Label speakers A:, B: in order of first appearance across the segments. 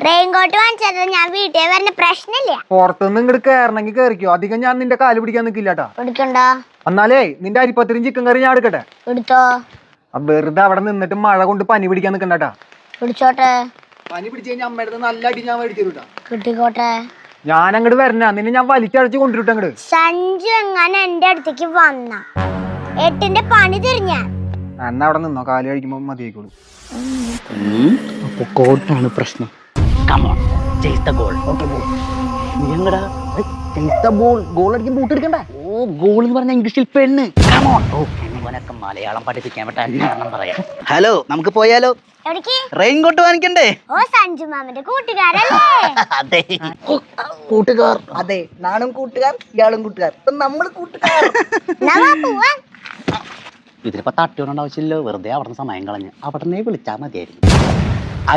A: Raincoat വാങ്ങിച്ചാൽ ഞാൻ വീട്ടിൽ വരുന്ന പ്രശ്നമില്ല.
B: പുറത്തുനിന്ന് ഇങ്ങോട്ട് കയറണമെങ്കിൽ കയറിക്കോ. അധികം ഞാൻ നിന്റെ കാല് പിടിക്കാൻ നിൽക്കില്ലാട്ടാ.
A: എടുക്കണ്ട.
B: എന്നാലേ നിന്റെ അരിപ്പത്തിരും ചിക്കൻ കറി ഞാൻ എടുക്കട്ടെ.
A: എടുത്തോ.
B: വെറുതെ അവിടെ നിന്നിട്ട് മഴ കൊണ്ട് പനി പിടിക്കാൻ നിൽക്കണ്ടാ.
A: പിടിച്ചോട്ടെ.
B: പനി പിടിച്ചു കഴിഞ്ഞാൽ അമ്മയുടെ നല്ല അടി ഞാൻ മേടിച്ചു.
A: കിട്ടിക്കോട്ടെ.
B: ഞാൻ അങ്ങോട്ട് വരണ നിന്നെ ഞാൻ വലിച്ചടച്ച് കൊണ്ടുവരട്ടെ അങ്ങോട്ട്.
A: സഞ്ജു എങ്ങനെ എന്റെ അടുത്തേക്ക് വന്ന 8ന്റെ പണി തിരിഞ്ഞ
B: എന്നാ അവിടെ നിന്നോ. കാല് കഴിക്കുമ്പോ മതിയായിക്കോളൂ.
C: അപ്പൊ കോട്ടാണ് പ്രശ്നം. ഗോൾ അടിക്കാൻ ബൂട്ട് എടുക്കണ്ട. ഓ ഗോൾ എന്ന് പറഞ്ഞ ഇംഗ്ലീഷിൽ പെണ്ണ്. ഓനൊക്കെ മലയാളം പഠിപ്പിക്കാൻ പറ്റാൻ പറയാം. ഹലോ നമുക്ക് പോയാലോ? റെയിൻകോട്ട് വാങ്ങിക്കണ്ടേ?
A: ഓ സഞ്ജു മാമന്റെ കൂട്ടുകാരല്ലേ?
C: അതെ കൂട്ടുകാർ. അതെ നാനും കൂട്ടുകാർ ഇയാളും കൂട്ടുകാർ. നമ്മള് കൂട്ടുകാർ. ഇതിലിപ്പോ തട്ടിയോണ്ട ആവശ്യമില്ലോ. വെറുതെ അവിടെ സമയം കളഞ്ഞ് അവിടെ വിളിച്ചാൽ മതിയായിരുന്നു.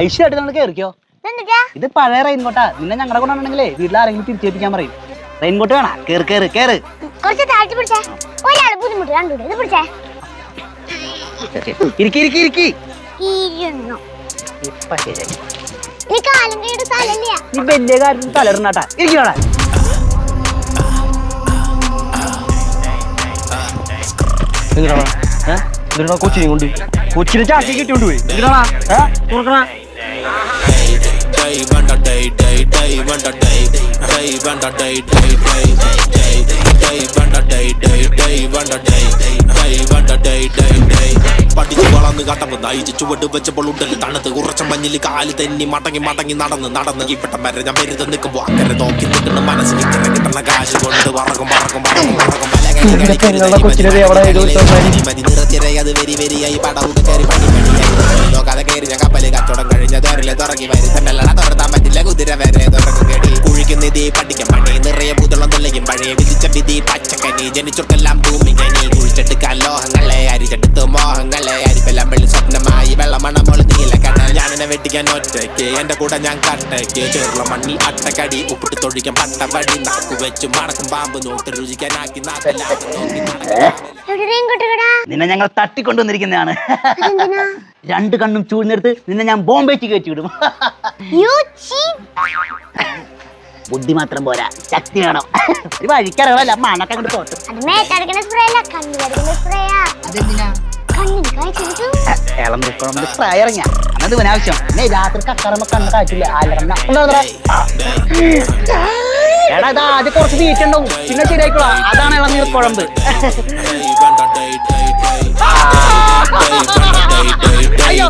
C: ഐശ്വര്യായിട്ട് നമ്മൾ കേറിക്കോ. ഇത് പഴയ റെയിൻകോട്ടാ. നിന്നെ ഞങ്ങളുടെ കൊണ്ടാണെങ്കിലേ വീട്ടിൽ ആരെങ്കിലും തിരിച്ചേൽപ്പിക്കാൻ പറയും. റെയിൻകോട്ട് വേണ കേറ് കേറ് കേറ്. നീ വലിയ കാര്യത്തിൽ തലറിനാട്ടാ. ഇരിക്കണോടാ. കൊച്ചിനെ കൊണ്ട് കൊച്ചിനെ ചാക്കി കിട്ടിയോണ്ട് പോയി. തുറക്കണ
D: പഠിച്ചു വളർന്ന് കട്ടമ്പ് നയിച്ച് ചുവട് വെച്ചപ്പോൾ ഉണ്ടല് തണുത്ത് കുറച്ച മഞ്ഞിൽ കാല് തെന്നി മടങ്ങി മടങ്ങി നടന്ന് ഇപ്പട്ടം വരെ ഞാൻ വരുത് നിൽക്കുമ്പോ അക്കരെ നോക്കി നിൽക്കുന്ന മനസ്സിൽ ഇക്കരെ കിട്ടുന്ന കാശ് കൊണ്ട് വറക്കും നിറച്ചിറയത് വെരി വെരിയായി പടവുക കയറി പണിയായി നോക്കാതെ കയറി ഞാൻ കപ്പല് കച്ചവടം കഴിഞ്ഞ തോരലെ തുറങ്ങി വരുത്തണ്ടല്ല തുറത്താൻ പറ്റില്ല കുതിര വരെ തുറക്കും കേടി കുഴിക്കുന്നിതി പഠിക്കാൻ പണി നിറയെ പുതളം തെളിയും പഴയ വിധിച്ച വിധി പച്ചക്കനി ജനിച്ചോർക്കെല്ലാം ഭൂമികനി കുഴിച്ചെടുക്കാൻ ലോഹങ്ങളെ അരിച്ചെടുത്ത് മോഹങ്ങളെ അരിപ്പെല്ലാം വെള്ളി സ്വപ്നമായി വെള്ളമണമോള് നീല കടൽ ഞാനെന്നെ വെട്ടിക്കാൻ ഒറ്റയ്ക്ക് എന്റെ കൂടെ ഞാൻ കട്ടയ്ക്ക് ചെറുള്ള മണ്ണിൽ അട്ടക്കടി ഉപ്പിട്ട് തൊഴിക്കാൻ പട്ടവടി നാക്കു വെച്ച് മടക്കും പാമ്പ് നോട്ട് രുചിക്കാനാക്കി
C: നിന്നെ ഞങ്ങൾ തട്ടിക്കൊണ്ടുവന്നിരിക്കുന്നതാണ്. 2 കണ്ണും ചൂഴ്ന്നെടുത്ത് നിന്നെ ഞാൻ ബോംബേക്ക് കയറ്റി വിടും. ബുദ്ധി മാത്രം പോരാ, ശക്തി വേണം. ഒരു വഴിക്കറികളല്ല മണക്കെ അങ്ങോട്ട് തോട്ടും. ഇളം ദുഃഖം സ്പ്രേ ഇറങ്ങിയ അന്നത് ഇവനാവശ്യം. രാത്രി കക്കറമ്പോ കണ്ണ് കാറ്റില്ല. എടാ ഇത് ആദ്യം കുറച്ച് തീറ്റുണ്ടാവും, പിന്നെ ശരിയായിക്കോളാം. അതാണ് ഇളം നീർ കുഴമ്പ്. അയ്യോ